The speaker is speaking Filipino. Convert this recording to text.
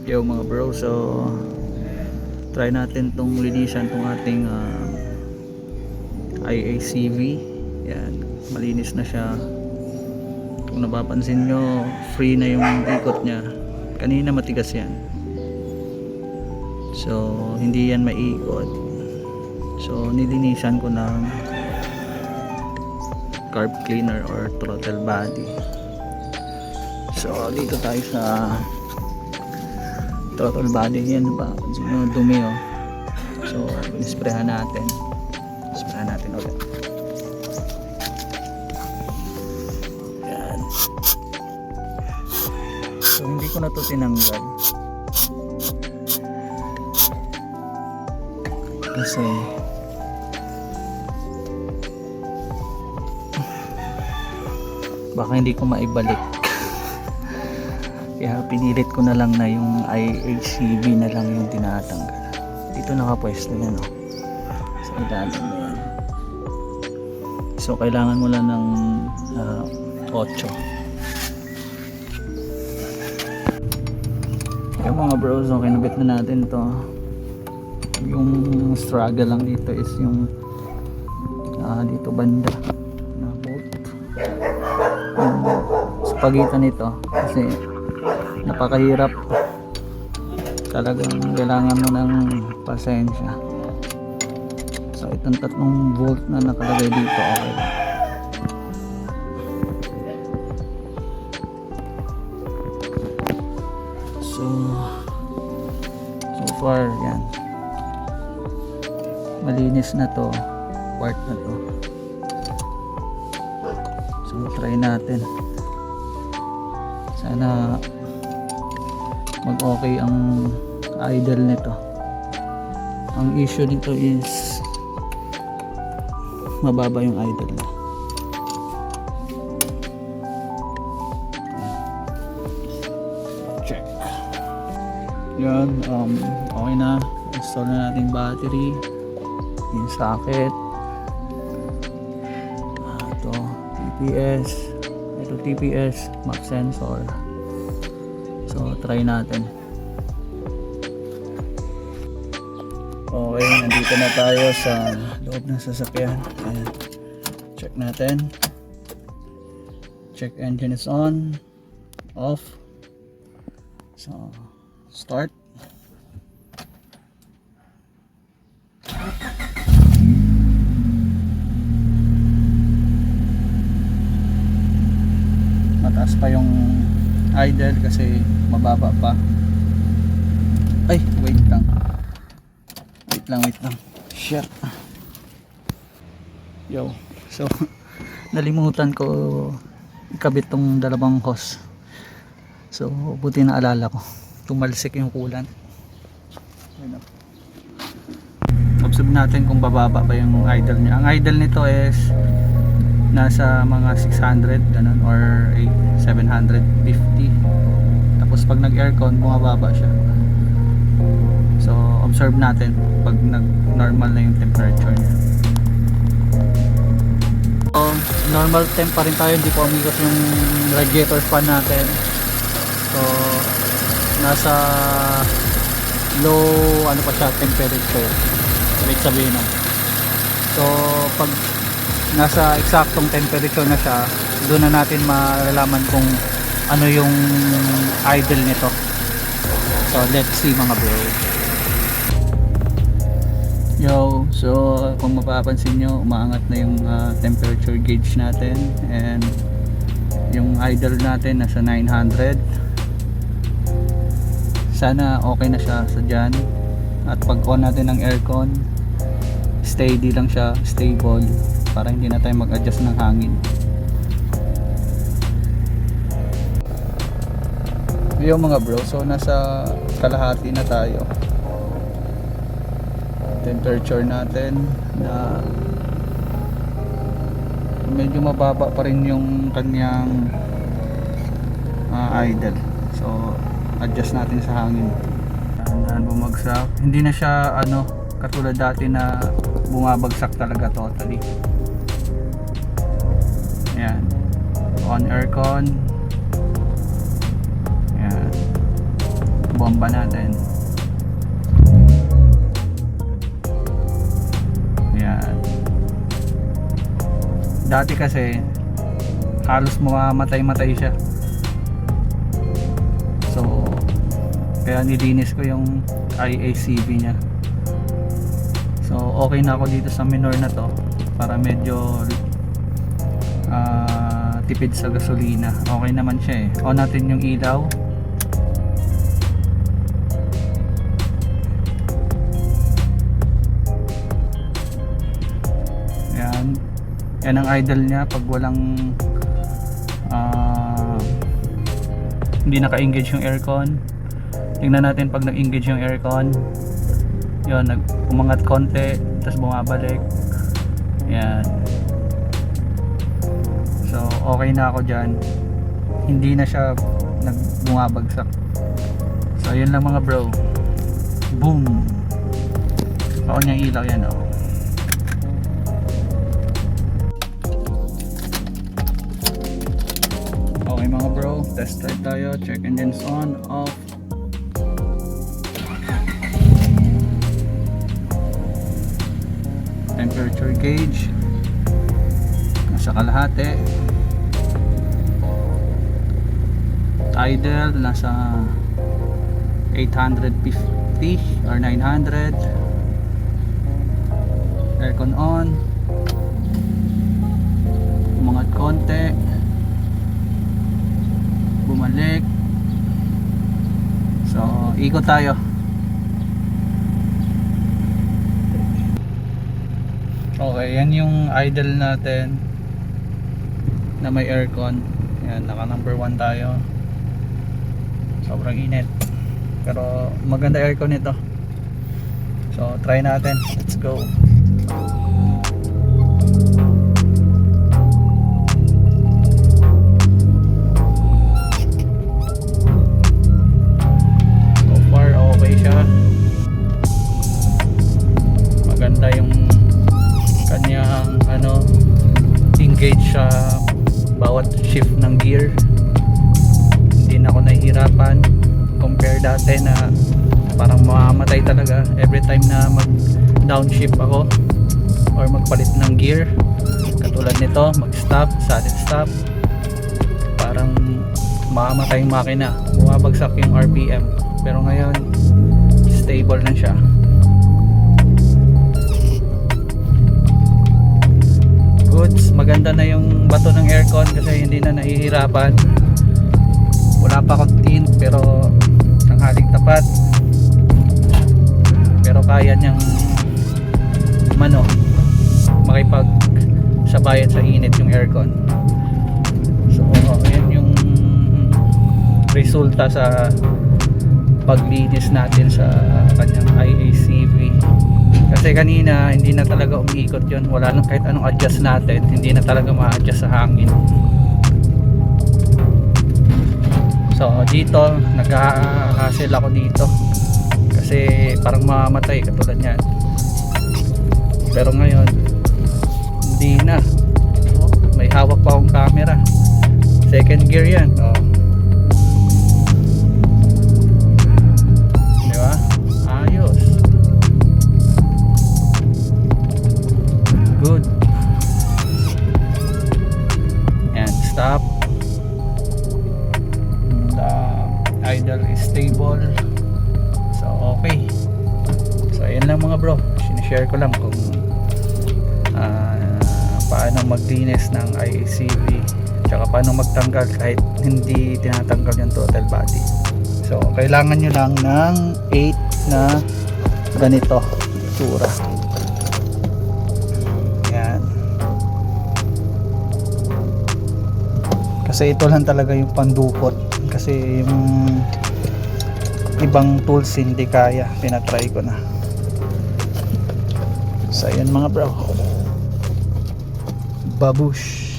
Yo mga bro, so try natin tong linisan tong ating IACV. Yan, malinis na siya. Kung napapansin nyo, free na yung ikot nya. Kanina matigas yan, so hindi yan maikot. So nilinisan ko ng carb cleaner or throttle body. So dito tayo sa throttle body. Yan ba, dumi oh. So isprayan natin ulit. Yan. So hindi ko na to tinanggal kasi baka hindi ko maibalik. Kaya pinilit ko na lang na yung IHCV na lang yung tinatanggal. Dito nakapwesto yan oh. Sa ilalim na yan. So kailangan mo lang ng 8. Yung mga bros, so kinabit na natin to. Yung struggle lang dito is yung dito banda na bolt. Sa pagitan nito kasi napakahirap, talagang kailangan mo ng pasensya. So itong 3 volt na nakalagay dito, okay lang. So far yan, malinis na to part na to. So try natin, sana mag okay ang idle nito. Ang issue nito is mababa yung idle na. Check yan. Okay na, install na natin battery, yung socket, ito TPS map sensor. So try natin. Okay, nandito na tayo sa loob ng sasakyan. Ayan. Check natin. Check engine is on, off. So start. Mataas pa yung idle kasi mababa pa. Ay, wait lang. Shit. Yo. So nalimutan ko ikabit tong dalawang hose. So buti na alala ko. Tumalsik yung coolant. Observe natin kung bababa ba yung idle niya. Ang idle nito is nasa mga 600 ganun or 750. Tapos pag nag-aircon bumababa siya. So observe natin pag nag-normal na yung temperature niya. So normal temp pa rin tayo, hindi po umikot yung radiator fan natin. So nasa low ano pa siya temperature, ibig sabihin no? So pag nasa eksaktong temperature na siya, doon na natin malalaman kung ano yung idle nito. So let's see mga bro. Yo, so kung mapapansin nyo, umaangat na yung temperature gauge natin, and yung idle natin nasa 900. Sana okay na siya sa dyan. At pag on natin ng aircon, steady lang siya, stable, para hindi na tayo mag-adjust ng hangin. Yo mga bro, so nasa kalahati na tayo. Temperature natin na medyo mababa pa rin yung kanyang idle. So adjust natin sa hangin. Dahan bumagsak. Hindi na siya katulad dati na bumabagsak talaga totally. Ayan. On aircon. Ayan. bomba natin. Yan. Dati kasi halos mamamatay-matay siya. So kaya nilinis ko yung IACV nya. So okay na ako dito sa minor na to para medyo tipid sa gasolina. Okay naman siya eh. On natin yung ilaw. Yan ang idle niya pag walang hindi naka-engage yung aircon. Tingnan natin pag nag-engage yung aircon. Yun, umangat konti tapos bumabalik. Yan. So okay na ako dyan. Hindi na siya bumabagsak. So yun lang mga bro. Boom. On yung ilaw yan oh. Okay mga bro, test drive tayo, check engines on, off. Temperature gauge nasa kalahati. Idle nasa 850 or 900. Aircon on. Umangat konti. Bumalik. So ikot tayo. Okay, yan yung idle natin na may aircon. Yan, naka number 1 tayo. Sobrang init pero maganda aircon nito. So try natin, let's go. Maganda yung kanyang engage sa bawat shift ng gear. Hindi na ako nahihirapan compare dati na parang mamamatay talaga every time na mag downshift ako or magpalit ng gear. Katulad nito, mag stop, sudden stop, parang mamamatay yung makina, bumabagsak yung RPM. Pero ngayon stable na siya. Goods, maganda na yung bato ng aircon kasi hindi na nahihirapan. Wala pa akong tint pero tanghaling tapat. Pero kaya niyang makipag sabayan sa init yung aircon. So yan yung resulta sa paglinis natin sa kanyang IACV. Kasi kanina hindi na talaga umiikot yun. Wala nang kahit anong adjust natin, hindi na talaga ma-adjust sa hangin. So dito nagka-hassle ako dito kasi parang mamamatay katulad yan. Pero ngayon hindi na. May hawak pa akong camera. Second gear yan. Diba? Ayos. Good. And stop. The idle is stable. So okay. So ayan lang mga bro, sinishare ko lang kung paano maglinis ng IACV, tsaka paano magtanggal kahit hindi tinatanggal yung total body. So kailangan nyo lang ng 8 na ganito itsura. Kasi ito lang talaga yung pandukot kasi yung ibang tools hindi kaya, tinatry ko na. So yun mga bro, babush.